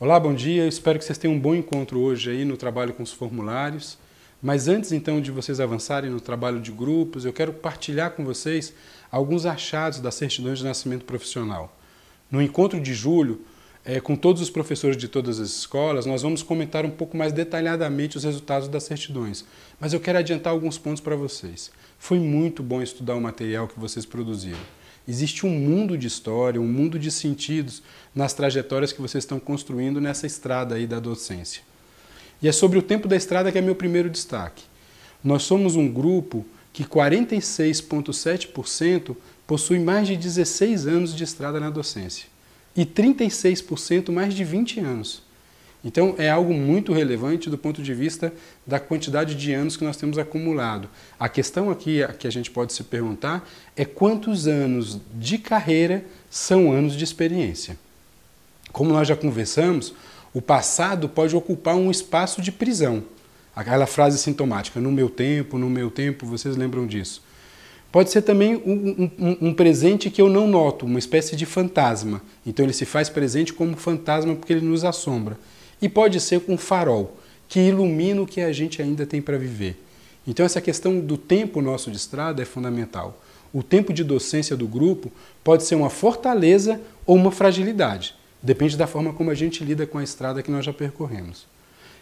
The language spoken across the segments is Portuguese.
Olá, bom dia. Eu espero que vocês tenham um bom encontro hoje aí no trabalho com os formulários. Mas antes então de vocês avançarem no trabalho de grupos, eu quero partilhar com vocês alguns achados das certidões de nascimento profissional. No encontro de julho, com todos os professores de todas as escolas, nós vamos comentar um pouco mais detalhadamente os resultados das certidões. Mas eu quero adiantar alguns pontos para vocês. Foi muito bom estudar o material que vocês produziram. Existe um mundo de história, um mundo de sentidos nas trajetórias que vocês estão construindo nessa estrada aí da docência. E é sobre o tempo da estrada que é meu primeiro destaque. Nós somos um grupo que 46,7% possui mais de 16 anos de estrada na docência e 36% mais de 20 anos. Então é algo muito relevante do ponto de vista da quantidade de anos que nós temos acumulado. A questão aqui que a gente pode se perguntar é quantos anos de carreira são anos de experiência. Como nós já conversamos, o passado pode ocupar um espaço de prisão. Aquela frase sintomática, no meu tempo, vocês lembram disso. Pode ser também um presente que eu não noto, uma espécie de fantasma. Então ele se faz presente como fantasma porque ele nos assombra. E pode ser um farol, que ilumina o que a gente ainda tem para viver. Então essa questão do tempo nosso de estrada é fundamental. O tempo de docência do grupo pode ser uma fortaleza ou uma fragilidade. Depende da forma como a gente lida com a estrada que nós já percorremos.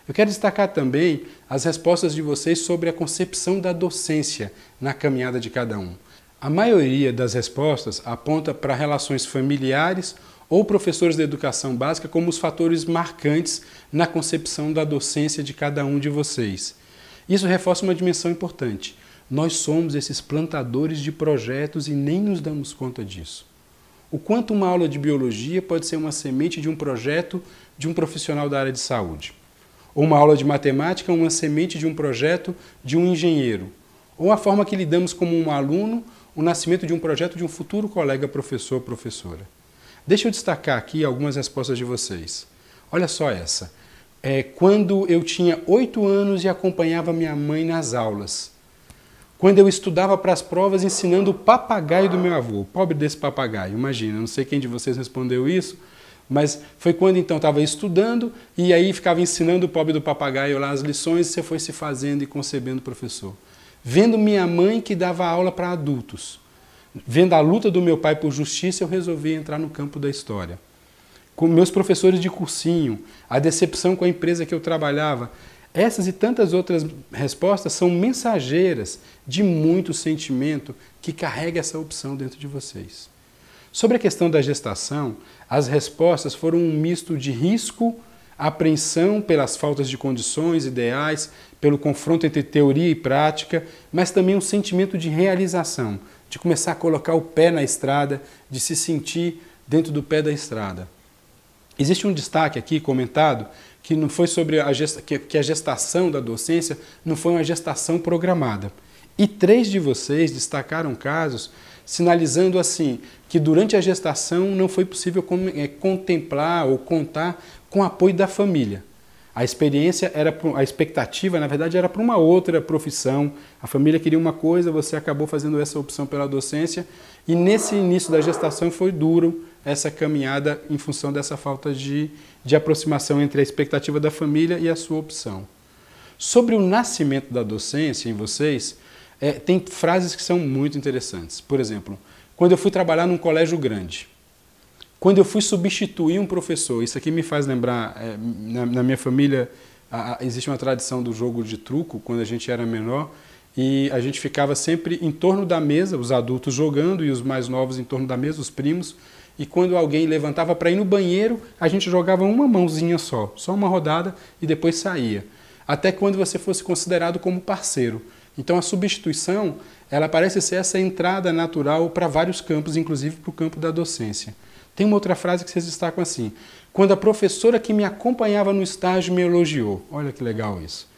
Eu quero destacar também as respostas de vocês sobre a concepção da docência na caminhada de cada um. A maioria das respostas aponta para relações familiares ou professores da educação básica como os fatores marcantes na concepção da docência de cada um de vocês. Isso reforça uma dimensão importante. Nós somos esses plantadores de projetos e nem nos damos conta disso. O quanto uma aula de biologia pode ser uma semente de um projeto de um profissional da área de saúde. Ou uma aula de matemática, uma semente de um projeto de um engenheiro. Ou a forma que lidamos como um aluno, o nascimento de um projeto de um futuro colega professor ou professora. Deixa eu destacar aqui algumas respostas de vocês. Olha só essa. Quando eu tinha 8 anos e acompanhava minha mãe nas aulas. Quando eu estudava para as provas ensinando o papagaio do meu avô. Pobre desse papagaio, imagina. Não sei quem de vocês respondeu isso, mas foi quando então estava estudando e aí ficava ensinando o pobre do papagaio lá as lições e você foi se fazendo e concebendo professor. Vendo minha mãe que dava aula para adultos. Vendo a luta do meu pai por justiça, eu resolvi entrar no campo da história. Com meus professores de cursinho, a decepção com a empresa que eu trabalhava, essas e tantas outras respostas são mensageiras de muito sentimento que carrega essa opção dentro de vocês. Sobre a questão da gestação, as respostas foram um misto de risco, apreensão pelas faltas de condições ideais, pelo confronto entre teoria e prática, mas também um sentimento de realização, de começar a colocar o pé na estrada, de se sentir dentro do pé da estrada. Existe um destaque aqui comentado que não foi sobre que a gestação da docência não foi uma gestação programada. E 3 de vocês destacaram casos sinalizando assim que durante a gestação não foi possível contemplar ou contar com o apoio da família. A expectativa, na verdade, era para uma outra profissão. A família queria uma coisa, você acabou fazendo essa opção pela docência. E nesse início da gestação foi duro essa caminhada em função dessa falta de aproximação entre a expectativa da família e a sua opção. Sobre o nascimento da docência em vocês, tem frases que são muito interessantes. Por exemplo, quando eu fui trabalhar num colégio grande, quando eu fui substituir um professor, isso aqui me faz lembrar, na minha família existe uma tradição do jogo de truco, quando a gente era menor, e a gente ficava sempre em torno da mesa, os adultos jogando e os mais novos em torno da mesa, os primos, e quando alguém levantava para ir no banheiro, a gente jogava uma mãozinha só uma rodada e depois saía. Até quando você fosse considerado como parceiro. Então a substituição, ela parece ser essa entrada natural para vários campos, inclusive para o campo da docência. Tem uma outra frase que vocês destacam assim: quando a professora que me acompanhava no estágio me elogiou. Olha que legal isso.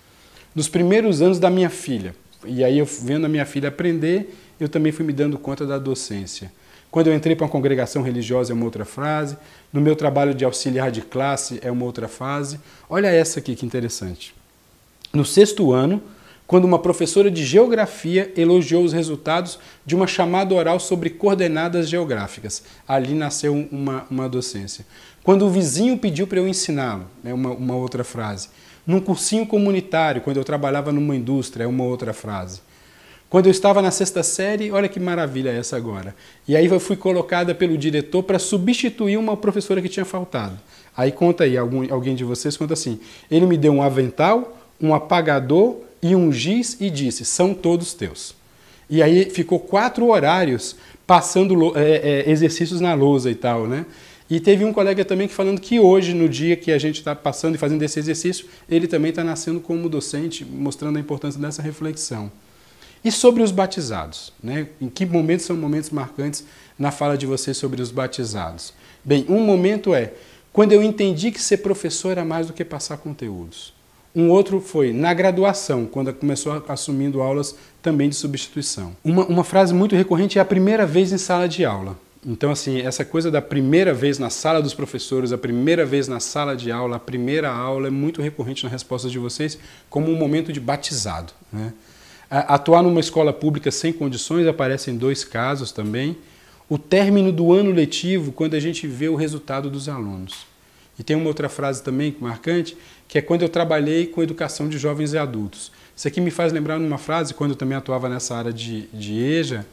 Nos primeiros anos da minha filha, e aí eu vendo a minha filha aprender, eu também fui me dando conta da docência. Quando eu entrei para uma congregação religiosa é uma outra frase. No meu trabalho de auxiliar de classe é uma outra frase. Olha essa aqui que interessante. No 6º ano, quando uma professora de geografia elogiou os resultados de uma chamada oral sobre coordenadas geográficas. Ali nasceu uma docência. Quando o vizinho pediu para eu ensiná-lo, é uma outra frase. Num cursinho comunitário, quando eu trabalhava numa indústria, é uma outra frase. Quando eu estava na 6ª série, olha que maravilha essa agora. E aí eu fui colocada pelo diretor para substituir uma professora que tinha faltado. Aí conta aí, alguém de vocês conta assim, ele me deu um avental, um apagador e um giz e disse, são todos teus. E aí ficou 4 horários passando exercícios na lousa e tal, né? E teve um colega também que falando que hoje, no dia que a gente está passando e fazendo esse exercício, ele também está nascendo como docente, mostrando a importância dessa reflexão. E sobre os batizados, né? Em que momentos são momentos marcantes na fala de vocês sobre os batizados? Bem, um momento é quando eu entendi que ser professor era mais do que passar conteúdos. Um outro foi na graduação, quando começou assumindo aulas também de substituição. Uma frase muito recorrente é a primeira vez em sala de aula. Então, assim, essa coisa da primeira vez na sala dos professores, a primeira vez na sala de aula, a primeira aula é muito recorrente na resposta de vocês como um momento de batizado, né? Atuar numa escola pública sem condições aparece em 2 casos também. O término do ano letivo, quando a gente vê o resultado dos alunos. E tem uma outra frase também marcante, que é quando eu trabalhei com educação de jovens e adultos. Isso aqui me faz lembrar numa frase, quando eu também atuava nessa área de EJA,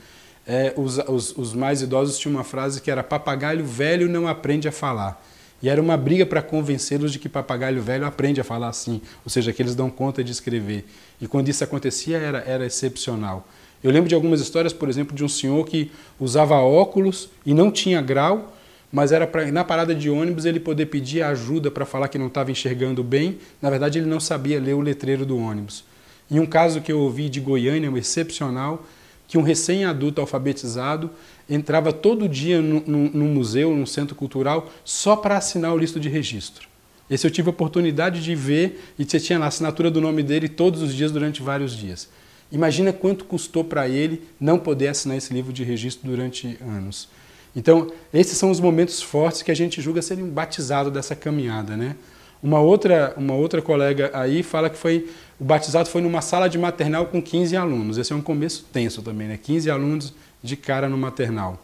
os mais idosos tinham uma frase que era papagaio velho não aprende a falar. E era uma briga para convencê-los de que papagaio velho aprende a falar assim, ou seja, que eles dão conta de escrever. E quando isso acontecia era excepcional. Eu lembro de algumas histórias, por exemplo, de um senhor que usava óculos e não tinha grau, mas era para na parada de ônibus ele poder pedir ajuda para falar que não estava enxergando bem. Na verdade, ele não sabia ler o letreiro do ônibus. E um caso que eu ouvi de Goiânia, um excepcional, que um recém-adulto alfabetizado entrava todo dia num museu, num centro cultural, só para assinar o listo de registro. Esse eu tive a oportunidade de ver e você tinha lá a assinatura do nome dele todos os dias durante vários dias. Imagina quanto custou para ele não poder assinar esse livro de registro durante anos. Então, esses são os momentos fortes que a gente julga serem batizados dessa caminhada, né? Uma outra colega aí fala que o batizado foi numa sala de maternal com 15 alunos. Esse é um começo tenso também, né? 15 alunos de cara no maternal.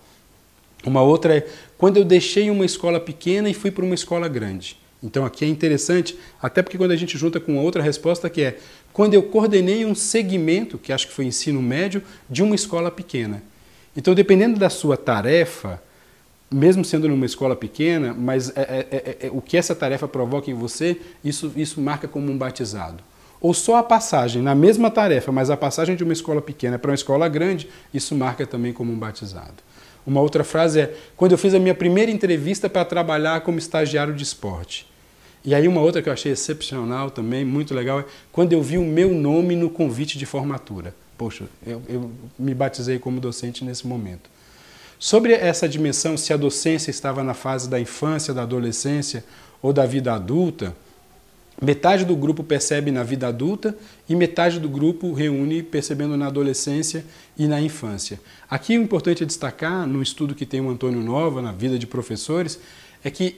Uma outra é quando eu deixei uma escola pequena e fui para uma escola grande. Então aqui é interessante, até porque quando a gente junta com outra resposta que é quando eu coordenei um segmento, que acho que foi ensino médio, de uma escola pequena. Então, dependendo da sua tarefa, mesmo sendo numa escola pequena, mas o que essa tarefa provoca em você, isso marca como um batizado. Ou só a passagem, na mesma tarefa, mas a passagem de uma escola pequena para uma escola grande, isso marca também como um batizado. Uma outra frase é, quando eu fiz a minha primeira entrevista para trabalhar como estagiário de esporte. E aí uma outra que eu achei excepcional também, muito legal, é quando eu vi o meu nome no convite de formatura. Poxa, eu me batizei como docente nesse momento. Sobre essa dimensão, se a docência estava na fase da infância, da adolescência ou da vida adulta, metade do grupo percebe na vida adulta e metade do grupo reúne percebendo na adolescência e na infância. Aqui o importante é destacar, no estudo que tem o Antônio Nova, na vida de professores, é que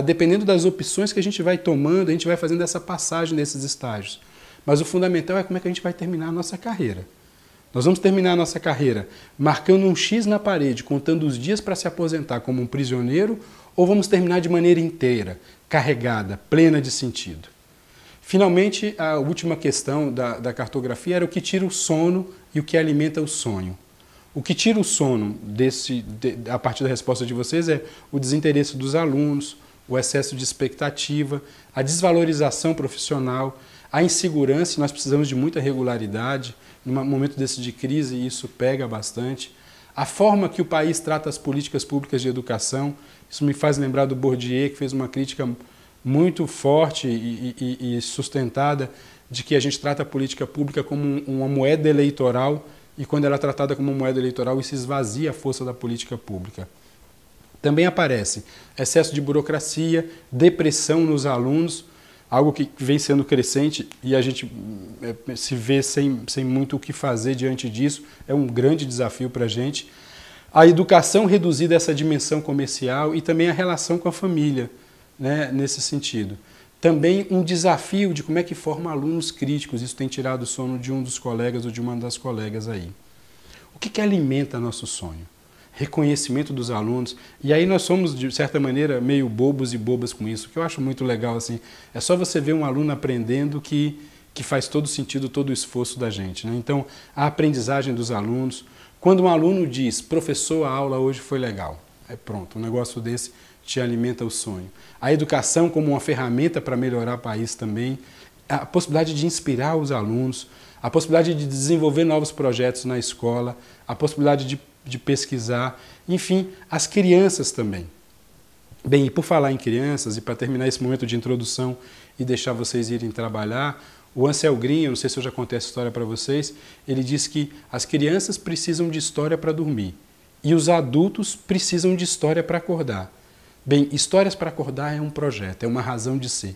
dependendo das opções que a gente vai tomando, a gente vai fazendo essa passagem desses estágios. Mas o fundamental é como é que a gente vai terminar a nossa carreira. Nós vamos terminar a nossa carreira marcando um X na parede, contando os dias para se aposentar como um prisioneiro, ou vamos terminar de maneira inteira, carregada, plena de sentido. Finalmente, a última questão da cartografia era o que tira o sono e o que alimenta o sonho. O que tira o sono, a partir da resposta de vocês, é o desinteresse dos alunos, o excesso de expectativa, a desvalorização profissional, a insegurança, nós precisamos de muita regularidade, num momento desse de crise isso pega bastante. A forma que o país trata as políticas públicas de educação, isso me faz lembrar do Bourdieu, que fez uma crítica muito forte e sustentada de que a gente trata a política pública como uma moeda eleitoral e quando ela é tratada como uma moeda eleitoral, isso esvazia a força da política pública. Também aparece excesso de burocracia, depressão nos alunos, algo que vem sendo crescente e a gente se vê sem muito o que fazer diante disso, é um grande desafio para a gente. A educação reduzida a essa dimensão comercial e também a relação com a família, né, nesse sentido. Também um desafio de como é que forma alunos críticos. Isso tem tirado o sono de um dos colegas ou de uma das colegas aí. O que alimenta nosso sonho? Reconhecimento dos alunos. E aí nós somos, de certa maneira, meio bobos e bobas com isso, que eu acho muito legal, assim. É só você ver um aluno aprendendo que faz todo sentido, todo o esforço da gente, né? Então, a aprendizagem dos alunos. Quando um aluno diz, professor, a aula hoje foi legal. É pronto, um negócio desse te alimenta o sonho. A educação como uma ferramenta para melhorar o país também. A possibilidade de inspirar os alunos, a possibilidade de desenvolver novos projetos na escola, a possibilidade de pesquisar, enfim, as crianças também. Bem, e por falar em crianças, e para terminar esse momento de introdução e deixar vocês irem trabalhar, o Ansel Green, eu não sei se eu já contei essa história para vocês, ele diz que as crianças precisam de história para dormir e os adultos precisam de história para acordar. Bem, histórias para acordar é um projeto, é uma razão de ser.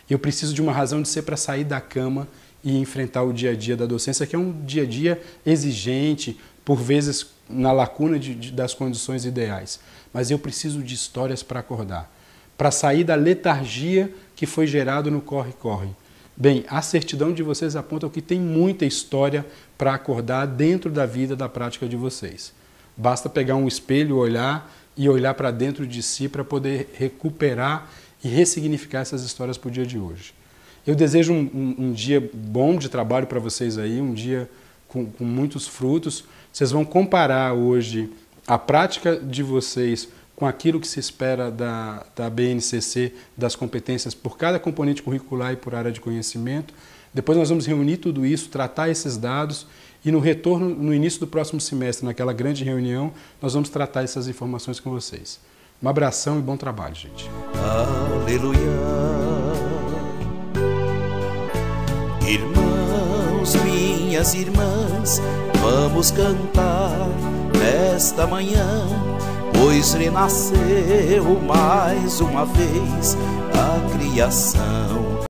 Eu preciso de uma razão de ser para sair da cama e enfrentar o dia a dia da docência, que é um dia a dia exigente, por vezes na lacuna das condições ideais. Mas eu preciso de histórias para acordar, para sair da letargia que foi gerado no corre-corre. Bem, a certidão de vocês aponta que tem muita história para acordar dentro da vida, da prática de vocês. Basta pegar um espelho, olhar e olhar para dentro de si para poder recuperar e ressignificar essas histórias para o dia de hoje. Eu desejo um dia bom de trabalho para vocês aí, um dia com muitos frutos. Vocês vão comparar hoje a prática de vocês com aquilo que se espera da BNCC, das competências por cada componente curricular e por área de conhecimento. Depois nós vamos reunir tudo isso, tratar esses dados e no retorno, no início do próximo semestre, naquela grande reunião, nós vamos tratar essas informações com vocês. Um abração e bom trabalho, gente. Aleluia. Irmãos, minhas irmãs, vamos cantar nesta manhã, pois renasceu mais uma vez a criação.